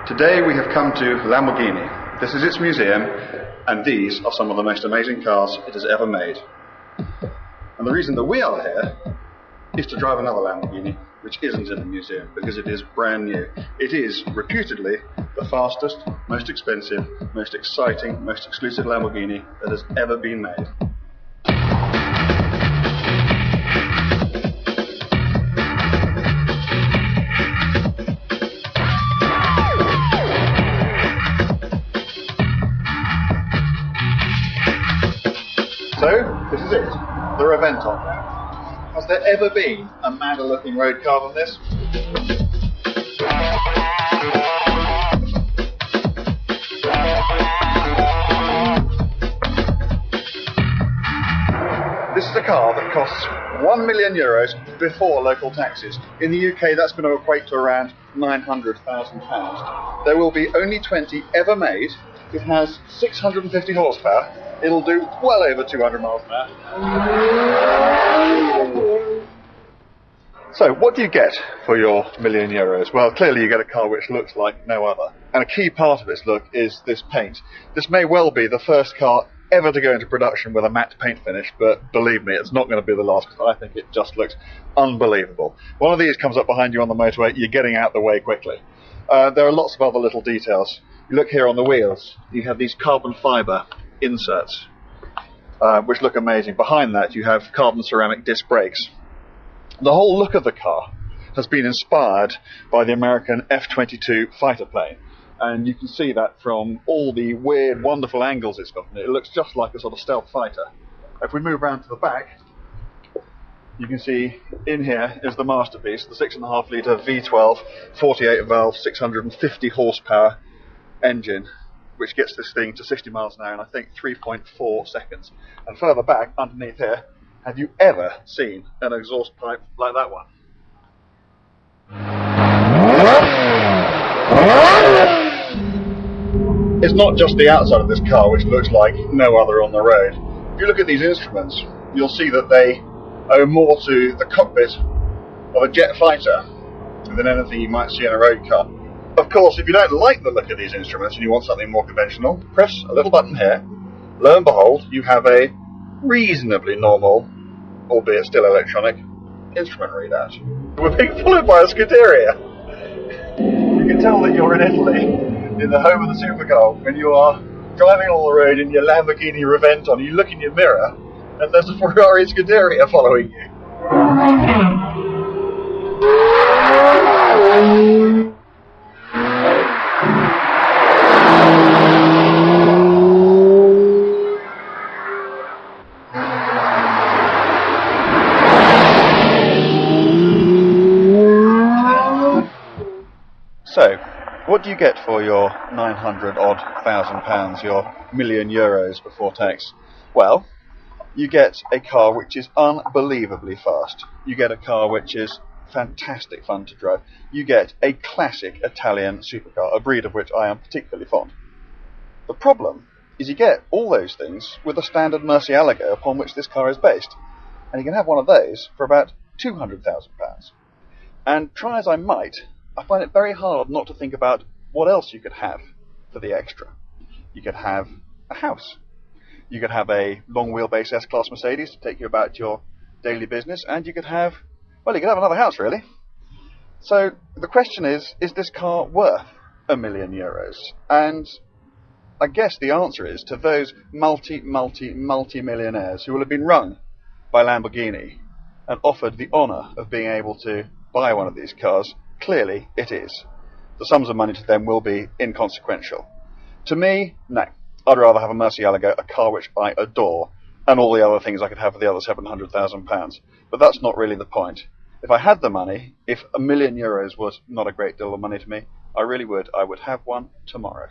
Today we have come to Lamborghini. This is its museum, and these are some of the most amazing cars it has ever made. And the reason that we are here is to drive another Lamborghini, which isn't in the museum, because it is brand new. It is reputedly the fastest, most expensive, most exciting, most exclusive Lamborghini that has ever been made. So, this is it, the reventon. Has there ever been a madder looking road car than this? This is a car that costs €1 million before local taxes. In the UK that's going to equate to around £900,000. There will be only 20 ever made. It has 650 horsepower. It'll do well over 200 miles an hour. So, what do you get for your €1 million? Well, clearly you get a car which looks like no other. And a key part of its look is this paint. This may well be the first car ever to go into production with a matte paint finish, but believe me, it's not going to be the last, because I think it just looks unbelievable. One of these comes up behind you on the motorway, you're getting out the way quickly. There are lots of other little details. You look here on the wheels, you have these carbon fibre inserts, which look amazing. Behind that you have carbon ceramic disc brakes. The whole look of the car has been inspired by the American F-22 fighter plane, and you can see that from all the weird, wonderful angles it's got. It looks just like a sort of stealth fighter. If we move around to the back, you can see in here is the masterpiece, the 6.5 litre V12, 48 valve, 650 horsepower engine, which gets this thing to 60 miles an hour in I think 3.4 seconds. And further back, underneath here, have you ever seen an exhaust pipe like that one? It's not just the outside of this car which looks like no other on the road. If you look at these instruments, you'll see that they owe more to the cockpit of a jet fighter than anything you might see in a road car. Of course, if you don't like the look of these instruments and you want something more conventional, press a little button here. Lo and behold, you have a reasonably normal, albeit still electronic, instrument readout. We're being followed by a Scuderia. You can tell that you're in Italy, in the home of the supercar, when you are driving along the road in your Lamborghini reventon. You look in your mirror and there's a Ferrari Scuderia following you. So, what do you get for your 900,000 pounds, your €1 million before tax? Well, you get a car which is unbelievably fast. You get a car which is fantastic fun to drive. You get a classic Italian supercar, a breed of which I am particularly fond. The problem is you get all those things with a standard Murcielago upon which this car is based. And you can have one of those for about £200,000. And try as I might, I find it very hard not to think about what else you could have for the extra. You could have a house. You could have a long wheelbase S-Class Mercedes to take you about your daily business, and you could have, well, you could have another house really. So the question is this car worth €1 million? And I guess the answer is, to those multi-millionaires who will have been rung by Lamborghini and offered the honour of being able to buy one of these cars, clearly it is. The sums of money to them will be inconsequential. To me, no. I'd rather have a Murcielago, a car which I adore, and all the other things I could have for the other £700,000. But that's not really the point. If I had the money, if €1 million was not a great deal of money to me, I would have one tomorrow.